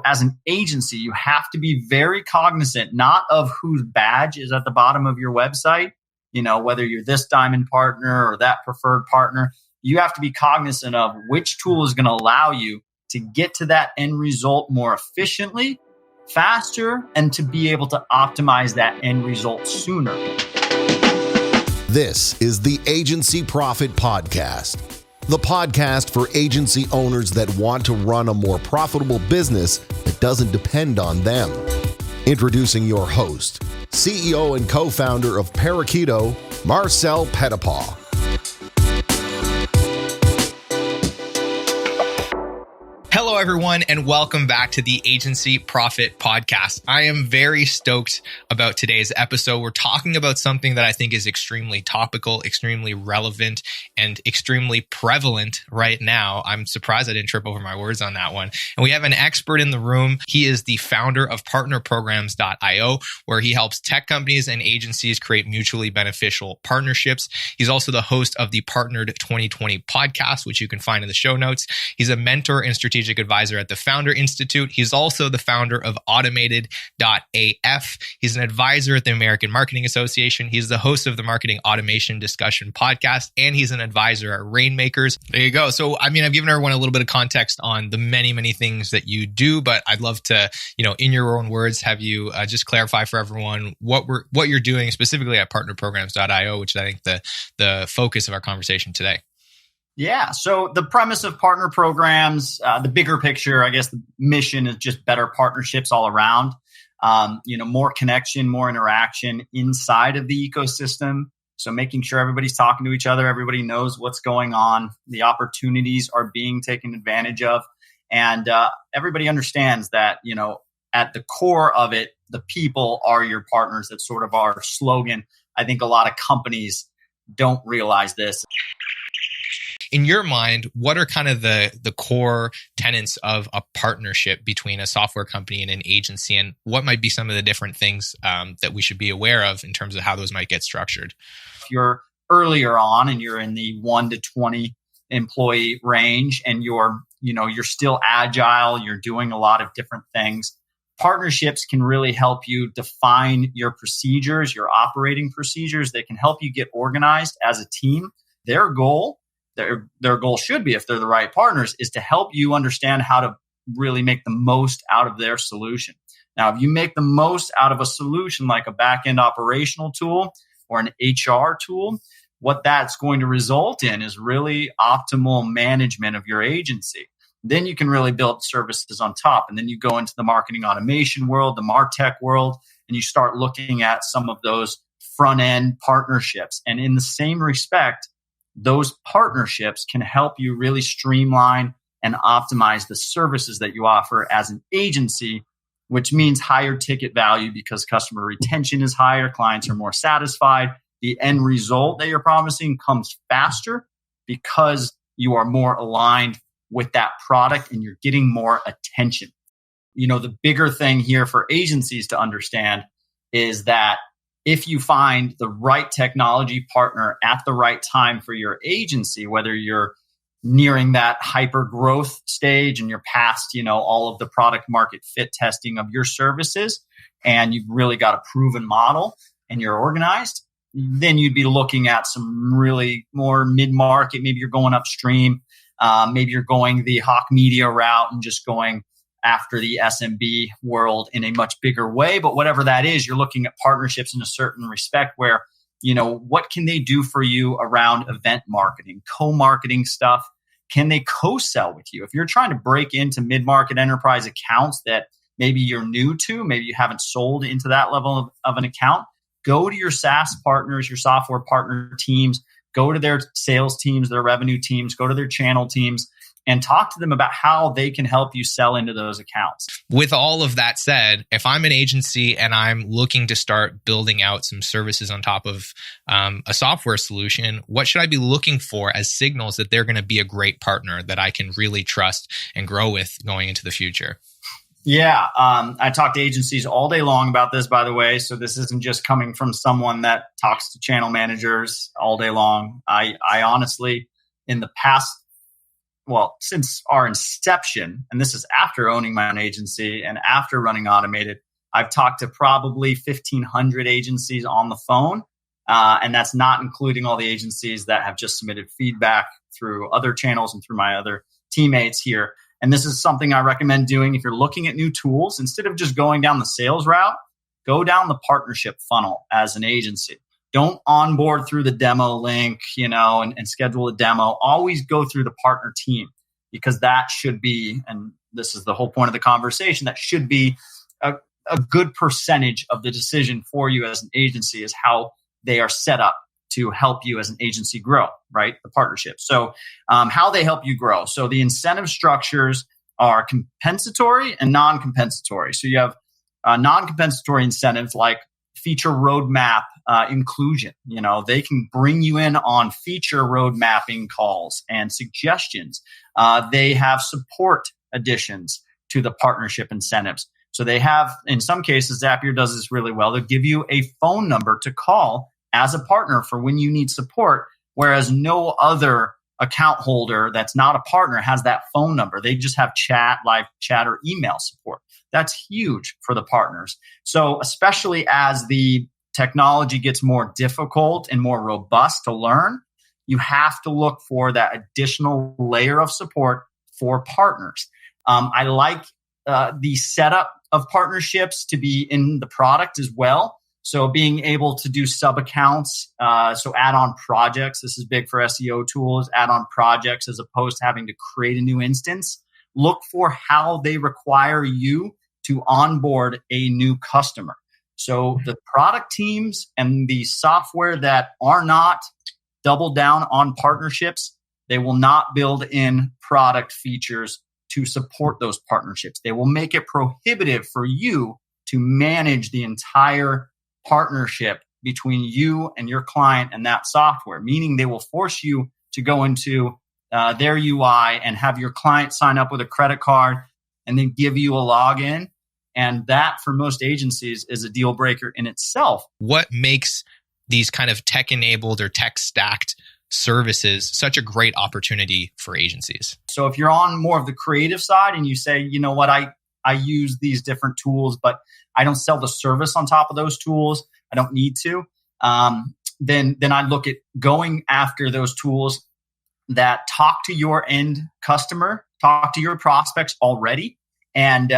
As an agency, you have to be very cognizant, not of whose badge is at the bottom of your website, whether you're this diamond partner or that preferred partner. You have to be cognizant of which tool is going to allow you to get to that end result more efficiently, faster, and to be able to optimize that end result sooner. This is the Agency Profit Podcast, the podcast for agency owners that want to run a more profitable business that doesn't depend on them. Introducing your host, CEO and co-founder of Parakeeto, Marcel Petitpas. Hello, everyone, and welcome back to the Agency Profit Podcast. I am very stoked about today's episode. We're talking about something that I think is extremely topical, extremely relevant, and extremely prevalent right now. I'm surprised I didn't trip over my words on that one. And we have an expert in the room. He is the founder of partnerprograms.io, where he helps tech companies and agencies create mutually beneficial partnerships. He's also the host of the Partnered 2020 podcast, which you can find in the show notes. He's a mentor and strategic advisor at the Founder Institute. He's also the founder of Automated.af. He's an advisor at the American Marketing Association. He's the host of the Marketing Automation Discussion podcast, and he's an advisor at Rainmakers. There you go. So, I've given everyone a little bit of context on the many, many things that you do, but I'd love to, in your own words, have you just clarify for everyone what you're doing specifically at partnerprograms.io, which is, I think, the focus of our conversation today. Yeah. So the premise of partner programs, the bigger picture, I guess the mission is just better partnerships all around. More connection, more interaction inside of the ecosystem. So making sure everybody's talking to each other, everybody knows what's going on, the opportunities are being taken advantage of, and everybody understands that, at the core of it, the people are your partners. That's sort of our slogan. I think a lot of companies don't realize this. In your mind, what are kind of the core tenets of a partnership between a software company and an agency? And what might be some of the different things that we should be aware of in terms of how those might get structured? If you're earlier on and you're in the 1 to 20 employee range and you're still agile, you're doing a lot of different things, partnerships can really help you define your procedures, your operating procedures. They can help you get organized as a team. Their goal should be, if they're the right partners, is to help you understand how to really make the most out of their solution. Now, if you make the most out of a solution like a back-end operational tool or an HR tool, what that's going to result in is really optimal management of your agency. Then you can really build services on top. And then you go into the marketing automation world, the MarTech world, and you start looking at some of those front-end partnerships. And in the same respect, those partnerships can help you really streamline and optimize the services that you offer as an agency, which means higher ticket value because customer retention is higher, clients are more satisfied. The end result that you're promising comes faster because you are more aligned with that product and you're getting more attention. The bigger thing here for agencies to understand is that if you find the right technology partner at the right time for your agency, whether you're nearing that hyper growth stage and you're past, all of the product market fit testing of your services, and you've really got a proven model and you're organized, then you'd be looking at some really more mid-market. Maybe you're going upstream. Maybe you're going the Hawk Media route and just going after the SMB world in a much bigger way. But whatever that is, you're looking at partnerships in a certain respect where, what can they do for you around event marketing, co-marketing stuff? Can they co-sell with you? If you're trying to break into mid-market enterprise accounts that maybe you're new to, maybe you haven't sold into that level of an account, go to your SaaS partners, your software partner teams, go to their sales teams, their revenue teams, go to their channel teams, and talk to them about how they can help you sell into those accounts. With all of that said, if I'm an agency and I'm looking to start building out some services on top of a software solution, what should I be looking for as signals that they're going to be a great partner that I can really trust and grow with going into the future? Yeah, I talk to agencies all day long about this, by the way. So this isn't just coming from someone that talks to channel managers all day long. I honestly, in the past, since our inception, and this is after owning my own agency and after running automated, I've talked to probably 1,500 agencies on the phone. And that's not including all the agencies that have just submitted feedback through other channels and through my other teammates here. And this is something I recommend doing if you're looking at new tools. Instead of just going down the sales route, go down the partnership funnel as an agency. Don't onboard through the demo link, and schedule a demo. Always go through the partner team, because that should be, and this is the whole point of the conversation, that should be a good percentage of the decision for you as an agency, is how they are set up to help you as an agency grow, right? The partnership. So how they help you grow. So the incentive structures are compensatory and non-compensatory. So you have non-compensatory incentives like feature roadmap inclusion. They can bring you in on feature road mapping calls and suggestions. They have support additions to the partnership incentives. So they have, in some cases, Zapier does this really well. They'll give you a phone number to call as a partner for when you need support, whereas no other account holder that's not a partner has that phone number. They just have live chat or email support. That's huge for the partners. So especially as the technology gets more difficult and more robust to learn, you have to look for that additional layer of support for partners. I like the setup of partnerships to be in the product as well. So being able to do sub accounts, so add-on projects. This is big for SEO tools, add-on projects, as opposed to having to create a new instance. Look for how they require you to onboard a new customer. So the product teams and the software that are not double down on partnerships, they will not build in product features to support those partnerships. They will make it prohibitive for you to manage the entire partnership between you and your client and that software, meaning they will force you to go into their UI and have your client sign up with a credit card and then give you a login. And that, for most agencies, is a deal breaker in itself. What makes these kind of tech-enabled or tech-stacked services such a great opportunity for agencies? So if you're on more of the creative side and you say, you know what, I use these different tools, but I don't sell the service on top of those tools, I don't need to, then I'd look at going after those tools that talk to your end customer, talk to your prospects already, and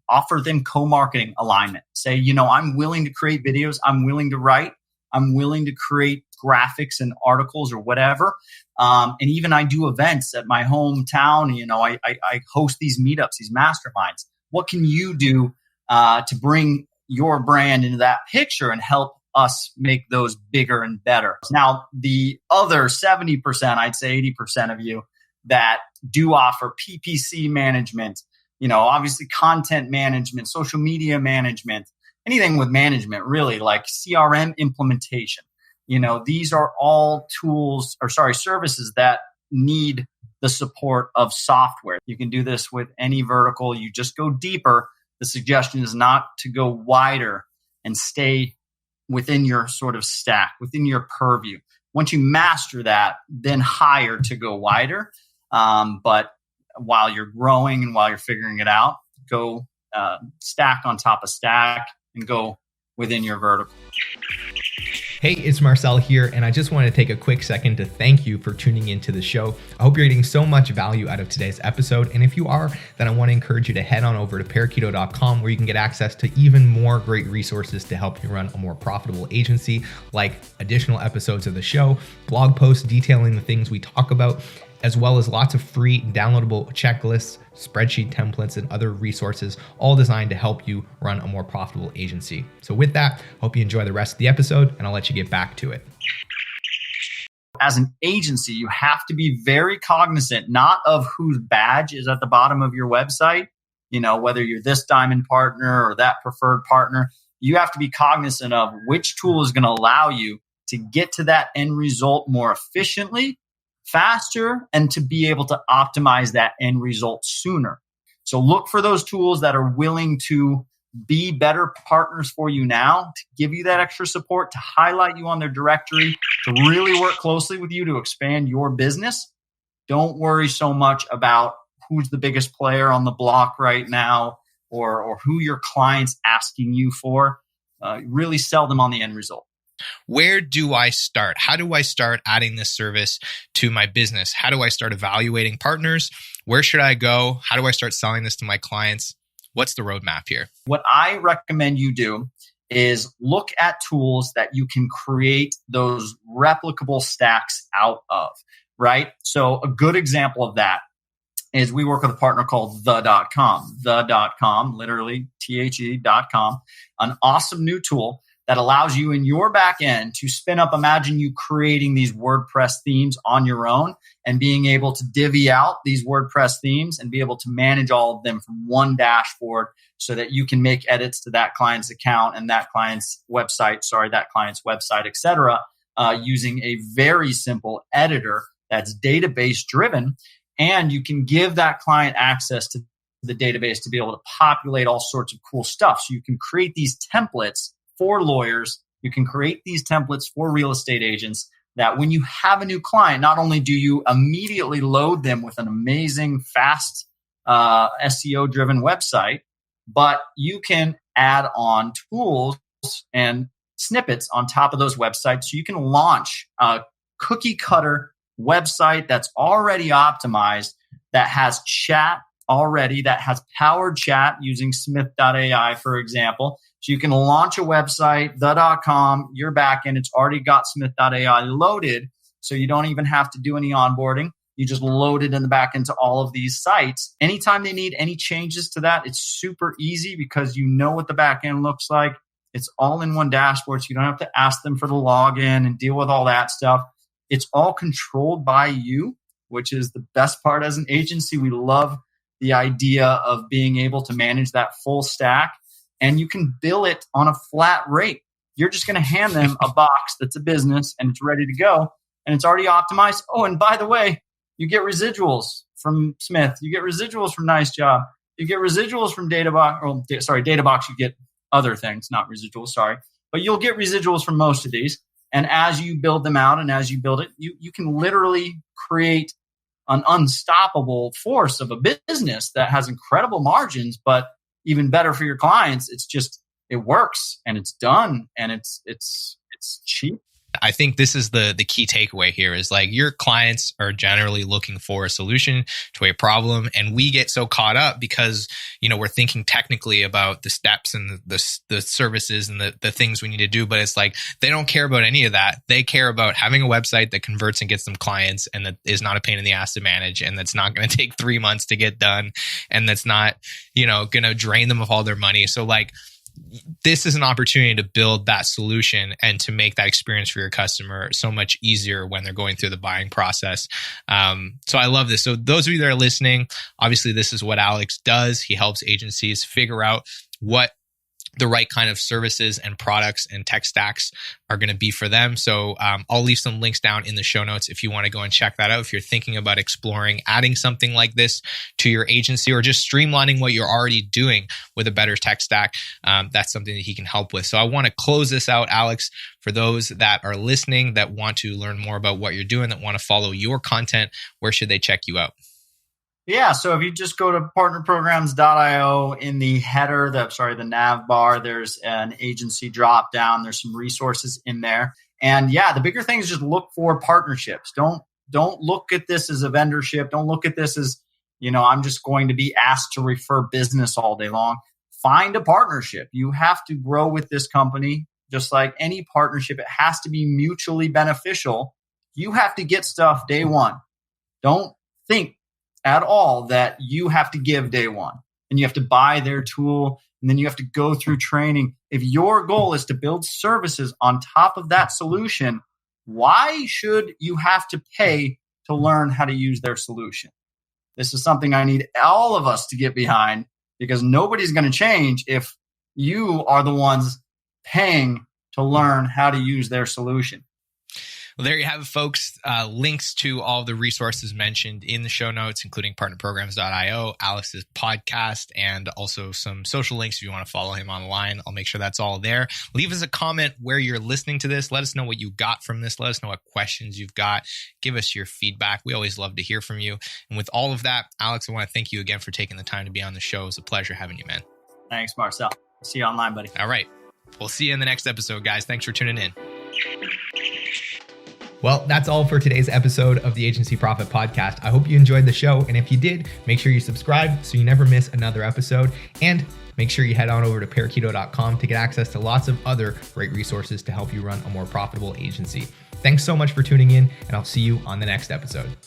offer them co-marketing alignment. Say, I'm willing to create videos, I'm willing to write, I'm willing to create graphics and articles or whatever. And even I do events at my hometown. I host these meetups, these masterminds. What can you do to bring your brand into that picture and help us make those bigger and better? Now, the other 70%, I'd say 80% of you that do offer PPC management, obviously content management, social media management, anything with management, really, like CRM implementation. These are all services that need the support of software. You can do this with any vertical. You just go deeper. The suggestion is not to go wider and stay within your sort of stack, within your purview. Once you master that, then hire to go wider. But while you're growing and while you're figuring it out, go stack on top of stack and go within your vertical. Hey, it's Marcel here, and I just want to take a quick second to thank you for tuning into the show. I hope you're getting so much value out of today's episode, and if you are, then I want to encourage you to head on over to parakeeto.com, where you can get access to even more great resources to help you run a more profitable agency, like additional episodes of the show, blog posts detailing the things we talk about, as well as lots of free downloadable checklists, spreadsheet templates, and other resources, all designed to help you run a more profitable agency. So with that, hope you enjoy the rest of the episode, and I'll let you get back to it. As an agency, you have to be very cognizant, not of whose badge is at the bottom of your website, whether you're this diamond partner or that preferred partner. You have to be cognizant of which tool is going to allow you to get to that end result more efficiently, faster, and to be able to optimize that end result sooner. So look for those tools that are willing to be better partners for you now, to give you that extra support, to highlight you on their directory, to really work closely with you to expand your business. Don't worry so much about who's the biggest player on the block right now or who your client's asking you for. Really sell them on the end result. Where do I start? How do I start adding this service to my business? How do I start evaluating partners? Where should I go? How do I start selling this to my clients? What's the roadmap here? What I recommend you do is look at tools that you can create those replicable stacks out of, right? So a good example of that is we work with a partner called the.com, literally THE.com, an awesome new tool that allows you in your back end to spin up. Imagine you creating these WordPress themes on your own and being able to divvy out these WordPress themes and be able to manage all of them from one dashboard so that you can make edits to that client's account and that client's website, et cetera, using a very simple editor that's database driven. And you can give that client access to the database to be able to populate all sorts of cool stuff. So you can create these templates for lawyers. You can create these templates for real estate agents that when you have a new client, not only do you immediately load them with an amazing, fast SEO-driven website, but you can add on tools and snippets on top of those websites. So you can launch a cookie cutter website that's already optimized, that has chat already, that has powered chat using Smith.ai, for example. So you can launch a website, the.com, your backend, it's already got Smith.ai loaded. So you don't even have to do any onboarding. You just load it in the backend to all of these sites. Anytime they need any changes to that, it's super easy because you know what the backend looks like. It's all in one dashboard. So you don't have to ask them for the login and deal with all that stuff. It's all controlled by you, which is the best part as an agency. We love the idea of being able to manage that full stack, and you can bill it on a flat rate. You're just going to hand them a box that's a business and it's ready to go and it's already optimized. Oh, and by the way, you get residuals from Smith. You get residuals from Nice Job. You get residuals from Databox. You get other things, not residuals, but you'll get residuals from most of these. And as you build them out and as you build it, you can literally create an unstoppable force of a business that has incredible margins, but even better for your clients. It works and it's done and it's cheap. I think this is the key takeaway here is like your clients are generally looking for a solution to a problem. And we get so caught up because, we're thinking technically about the steps and the services and the things we need to do. But it's like, they don't care about any of that. They care about having a website that converts and gets them clients and that is not a pain in the ass to manage. And that's not going to take 3 months to get done. And that's not, going to drain them of all their money. So like, this is an opportunity to build that solution and to make that experience for your customer so much easier when they're going through the buying process. So I love this. So those of you that are listening, obviously this is what Alex does. He helps agencies figure out what the right kind of services and products and tech stacks are going to be for them. So I'll leave some links down in the show notes if you want to go and check that out. If you're thinking about exploring adding something like this to your agency or just streamlining what you're already doing with a better tech stack, that's something that he can help with. So I want to close this out, Alex, for those that are listening that want to learn more about what you're doing, that want to follow your content, where should they check you out? Yeah, so if you just go to partnerprograms.io, in the header, the nav bar, there's an agency drop down. There's some resources in there. And yeah, the bigger thing is just look for partnerships. Don't look at this as a vendorship. Don't look at this as, I'm just going to be asked to refer business all day long. Find a partnership. You have to grow with this company. Just like any partnership, it has to be mutually beneficial. You have to get stuff day one. Don't think at all that you have to give day one and you have to buy their tool and then you have to go through training. If your goal is to build services on top of that solution, why should you have to pay to learn how to use their solution? This is something I need all of us to get behind because nobody's going to change if you are the ones paying to learn how to use their solution. Well, there you have it, folks. Links to all the resources mentioned in the show notes, including partnerprograms.io, Alex's podcast, and also some social links if you want to follow him online. I'll make sure that's all there. Leave us a comment where you're listening to this. Let us know what you got from this. Let us know what questions you've got. Give us your feedback. We always love to hear from you. And with all of that, Alex, I want to thank you again for taking the time to be on the show. It was a pleasure having you, man. Thanks, Marcel. See you online, buddy. All right. We'll see you in the next episode, guys. Thanks for tuning in. Well, that's all for today's episode of the Agency Profit Podcast. I hope you enjoyed the show. And if you did, make sure you subscribe so you never miss another episode. And make sure you head on over to Parakeeto.com to get access to lots of other great resources to help you run a more profitable agency. Thanks so much for tuning in, and I'll see you on the next episode.